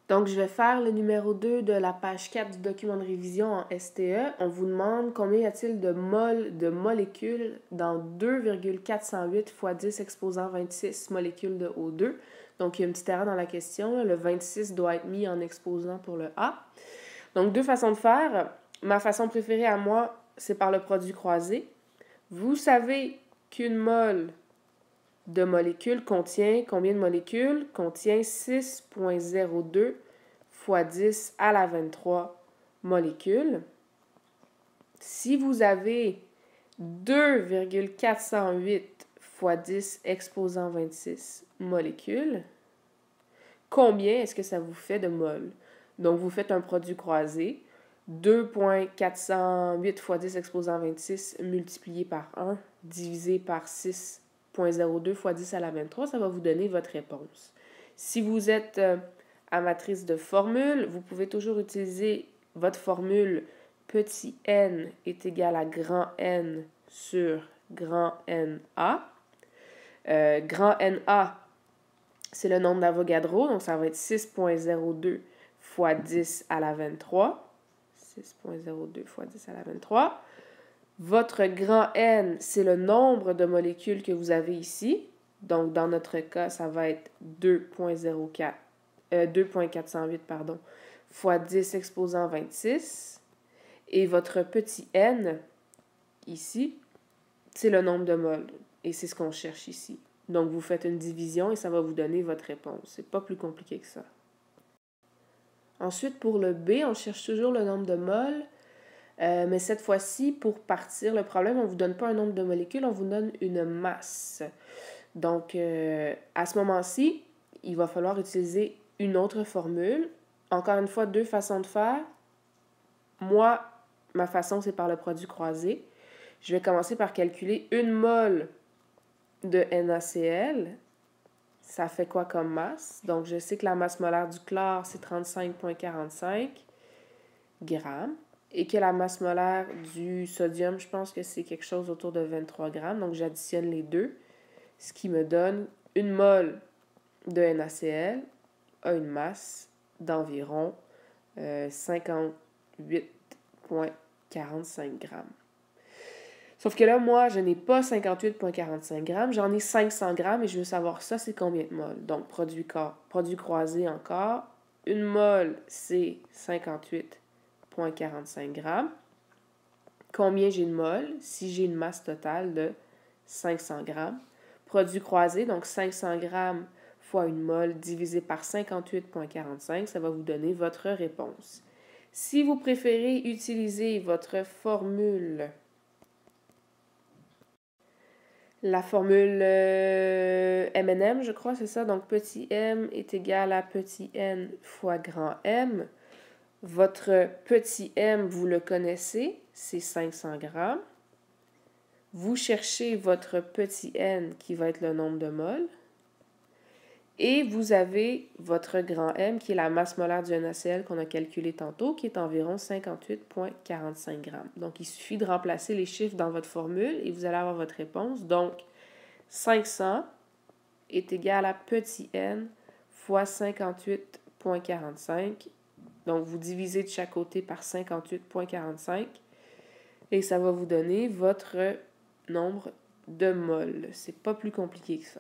Donc, je vais faire le numéro 2 de la page 4 du document de révision en STE. On vous demande combien y a-t-il de moles de molécules dans 2,408 fois 10 exposant 26 molécules de O2. Donc, il y a une petite erreur dans la question. Le 26 doit être mis en exposant pour le A. Donc, deux façons de faire. Ma façon préférée à moi, c'est par le produit croisé. Vous savez qu'une mole de molécules contient combien de molécules? Contient 6,02 fois 10 à la 23 molécules. Si vous avez 2,408 fois 10 exposant 26 molécules, combien est-ce que ça vous fait de moles? Donc, vous faites un produit croisé. 2,408 fois 10 exposant 26 multiplié par 1 divisé par 6,02 fois 10 à la 23, ça va vous donner votre réponse. Si vous êtes amatrice de formules, vous pouvez toujours utiliser votre formule petit n est égal à grand N sur grand NA. Grand NA, c'est le nombre d'Avogadro, donc ça va être 6,02 fois 10 à la 23. 6,02 fois 10 à la 23. Votre grand N, c'est le nombre de molécules que vous avez ici. Donc, dans notre cas, ça va être 2,408 fois 10 exposant 26. Et votre petit n, ici, c'est le nombre de moles. Et c'est ce qu'on cherche ici. Donc, vous faites une division et ça va vous donner votre réponse. C'est pas plus compliqué que ça. Ensuite, pour le B, on cherche toujours le nombre de moles. Mais cette fois-ci, pour partir le problème, on ne vous donne pas un nombre de molécules, on vous donne une masse. Donc, à ce moment-ci, il va falloir utiliser une autre formule. Encore une fois, deux façons de faire. Moi, ma façon, c'est par le produit croisé. Je vais commencer par calculer une mole de NaCl. Ça fait quoi comme masse? Donc, je sais que la masse molaire du chlore, c'est 35,45 grammes. Et que la masse molaire du sodium, je pense que c'est quelque chose autour de 23 grammes. Donc, j'additionne les deux, ce qui me donne une mole de NaCl a une masse d'environ 58,45 grammes. Sauf que là, moi, je n'ai pas 58,45 grammes, j'en ai 500 grammes et je veux savoir ça, c'est combien de moles. Donc, produit croisé encore. Une mole, c'est 58,45 grammes. Combien j'ai de moles? Si j'ai une masse totale de 500 grammes. Produit croisé, donc 500 grammes fois une mole divisé par 58,45, ça va vous donner votre réponse. Si vous préférez utiliser votre formule, la formule M&M, je crois, c'est ça. Donc, petit m est égal à petit n fois grand M. Votre petit m, vous le connaissez, c'est 500 grammes. Vous cherchez votre petit n qui va être le nombre de moles. Et vous avez votre grand M qui est la masse molaire du NaCl qu'on a calculé tantôt, qui est environ 58,45 grammes. Donc, il suffit de remplacer les chiffres dans votre formule et vous allez avoir votre réponse. Donc, 500 est égal à petit n fois 58,45. Donc, vous divisez de chaque côté par 58,45 et ça va vous donner votre nombre de moles. C'est pas plus compliqué que ça.